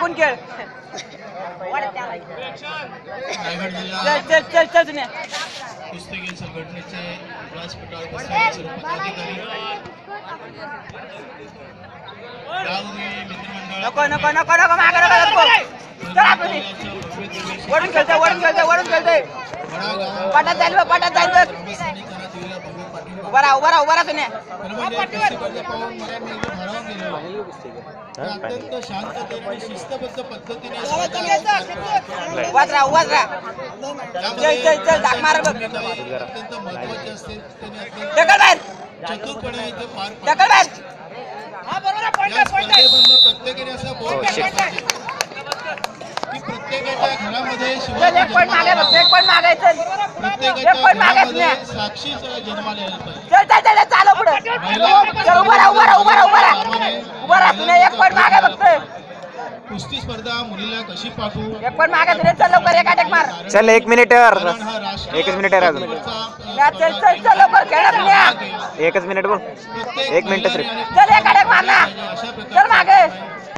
टाकून खेळ चल चल चल चल सुने कुस्तीगीर संघटनेचे व्यासपीठावर बसलेले सर्व पदाधिकारी नको नको नको नको मागे नको चल आपण वरून खेळते वरून खेळते पाटात जाईल उभा राहा सुने अत्यंत शांततेने आणि शिस्तबद्ध पद्धतीने उभाच राहा चल धाक मार बघ अत्यंत महत्वाचे असते ढकल बाहेर चतुरपणे इथे पार ढकल बाहेर प्रत्येकाने असा बोर्ड की प्रत्येकाच्या घरामध्ये चल एक पॉइंट मागे बघ एक पॉइंट मागायचं एक पॉइंट मागायचं साक्षी जन्माला यायला पाहिजे चल चल चल चालव पुढे चल उभा राहा तुला एक पॉइंट मागे बघतोय कुस्ती स्पर्धा मुलीला कशी पाठवू एक पॉइंट मागे तुला चल लवकर एक अटॅक मार चल 1 मिनिट एकच मिनिट आहे अजून चल चल चल लवकर खेळ पुण्या एकच मिनिट बोल 1 मिनिट चल एक अटॅक मार ना चल मागे